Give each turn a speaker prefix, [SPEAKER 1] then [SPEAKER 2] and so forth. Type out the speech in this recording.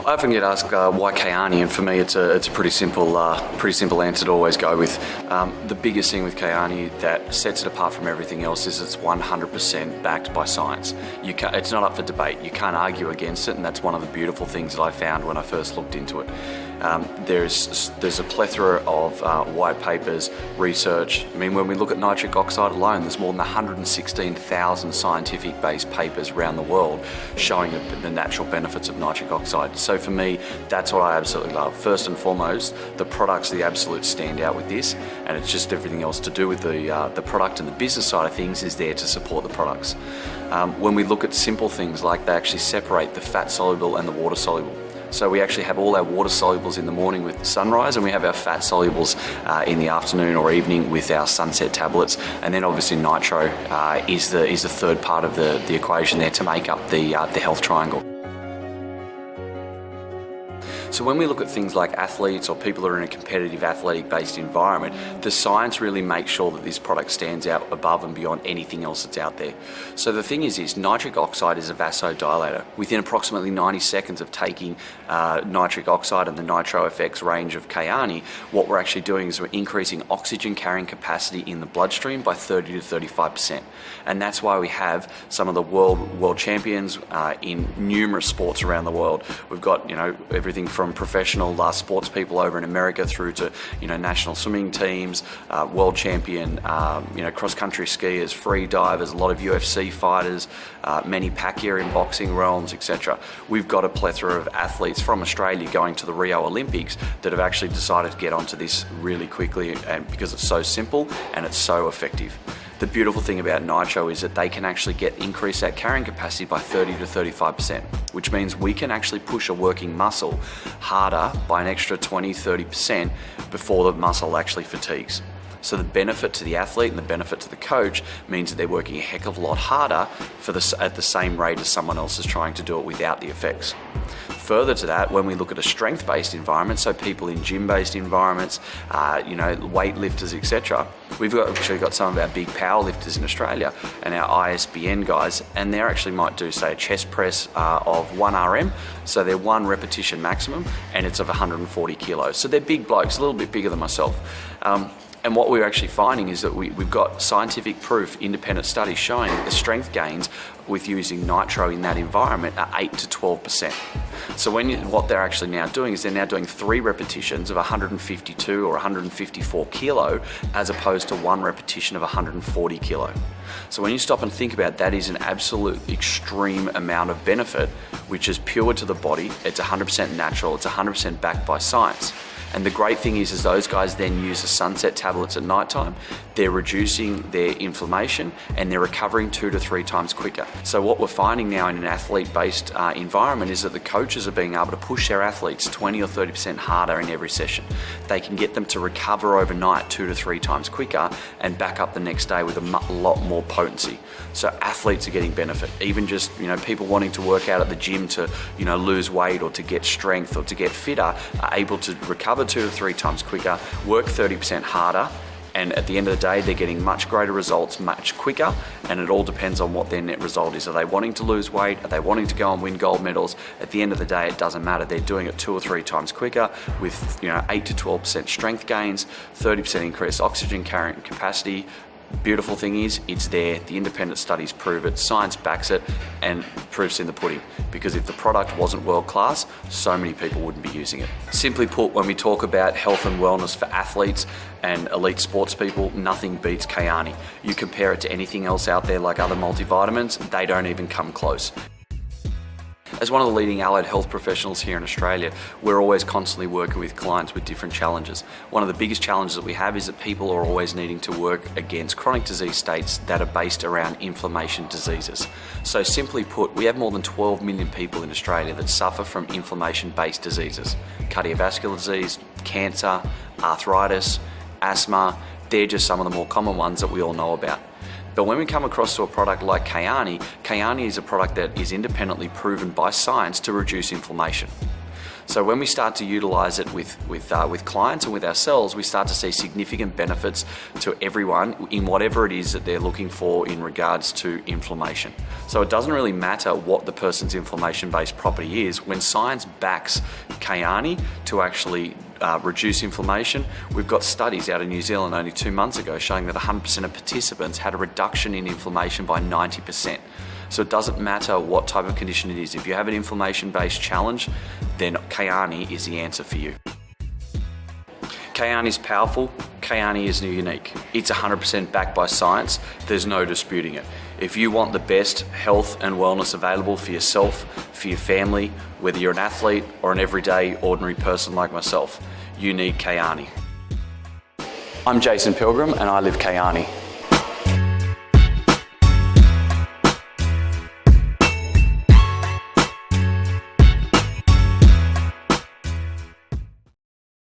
[SPEAKER 1] I often get asked why Kyani, and for me it's a pretty simple answer to always go with. The biggest thing with Kyani that sets it apart from everything else is it's 100% backed by science. It's not up for debate. You can't argue against it, and that's one of the beautiful things that I found when I first looked into it. There's a plethora of white papers, research. I mean, when we look at nitric oxide alone, there's more than 116,000 scientific-based papers around the world showing the natural benefits of nitric oxide. So for me, that's what I absolutely love. First and foremost, the product's the absolute standout with this, and it's just everything else to do with the product, and the business side of things is there to support the products. When we look at simple things like they actually separate the fat soluble and the water soluble. So we actually have all our water solubles in the morning with the sunrise, and we have our fat solubles in the afternoon or evening with our sunset tablets. And then obviously nitro is the third part of the equation there to make up the health triangle. So when we look at things like athletes or people who are in a competitive athletic-based environment, the science really makes sure that this product stands out above and beyond anything else that's out there. So the thing is nitric oxide is a vasodilator. Within approximately 90 seconds of taking nitric oxide and the Nitro FX range of Kyani, what we're actually doing is we're increasing oxygen carrying capacity in the bloodstream by 30 to 35%. And that's why we have some of the world champions in numerous sports around the world. We've got, everything from professional sports people over in America through to national swimming teams, world champion cross-country skiers, free divers, a lot of UFC fighters, many Pacquiao in boxing realms, etc. We've got a plethora of athletes from Australia going to the Rio Olympics that have actually decided to get onto this really quickly, and because it's so simple and it's so effective. The beautiful thing about nitro is that they can actually increase that carrying capacity by 30 to 35%, which means we can actually push a working muscle harder by an extra 20-30% before the muscle actually fatigues. So the benefit to the athlete and the benefit to the coach means that they're working a heck of a lot harder at the same rate as someone else is trying to do it without the effects. Further to that, when we look at a strength-based environment, so people in gym-based environments, weightlifters, etc., we've actually got some of our big power lifters in Australia and our ISBN guys, and they actually might do, say, a chest press of 1 RM, so they're 1 repetition maximum, and it's of 140 kilos. So they're big blokes, a little bit bigger than myself. And what we're actually finding is that we've got scientific proof, independent studies showing that the strength gains with using nitro in that environment are 8 to 12%. So what they're actually now doing is they're now doing 3 repetitions of 152 or 154 kilo as opposed to 1 repetition of 140 kilo. So when you stop and think about that, is an absolute extreme amount of benefit, which is pure to the body. It's 100% natural. It's 100% backed by science. And the great thing is those guys then use the sunset tablets at nighttime. They're reducing their inflammation and they're recovering 2 to 3 times quicker. So what we're finding now in an athlete-based environment is that the coaches are being able to push their athletes 20 or 30% harder in every session. They can get them to recover overnight 2 to 3 times quicker and back up the next day with a lot more potency. So athletes are getting benefit. Even just people wanting to work out at the gym to lose weight or to get strength or to get fitter are able to recover 2 to 3 times quicker, work 30% harder, and at the end of the day they're getting much greater results much quicker, and it all depends on what their net result is. Are they wanting to lose weight? Are they wanting to go and win gold medals? At the end of the day, it doesn't matter. They're doing it 2 or 3 times quicker with 8 to 12% strength gains, 30% increased oxygen carrying capacity, Beautiful thing is, it's there, the independent studies prove it, science backs it, and proof's in the pudding. Because if the product wasn't world class, so many people wouldn't be using it. Simply put, when we talk about health and wellness for athletes and elite sports people, nothing beats Kyani. You compare it to anything else out there like other multivitamins, they don't even come close. As one of the leading allied health professionals here in Australia, we're always constantly working with clients with different challenges. One of the biggest challenges that we have is that people are always needing to work against chronic disease states that are based around inflammation diseases. So simply put, we have more than 12 million people in Australia that suffer from inflammation-based diseases. Cardiovascular disease, cancer, arthritis, asthma, they're just some of the more common ones that we all know about. But when we come across to a product like Kyani, Kyani is a product that is independently proven by science to reduce inflammation. So when we start to utilize it with clients and with ourselves, we start to see significant benefits to everyone in whatever it is that they're looking for in regards to inflammation. So it doesn't really matter what the person's inflammation-based property is. When science backs Kyani to actually reduce inflammation, we've got studies out of New Zealand only 2 months ago showing that 100% of participants had a reduction in inflammation by 90%. So it doesn't matter what type of condition it is. If you have an inflammation-based challenge, then Kyani is the answer for you. Kyani is powerful. Kyani is unique. It's 100% backed by science. There's no disputing it. If you want the best health and wellness available for yourself, for your family, whether you're an athlete or an everyday ordinary person like myself, you need Kyani. I'm Jason Pilgrim and I live Kyani.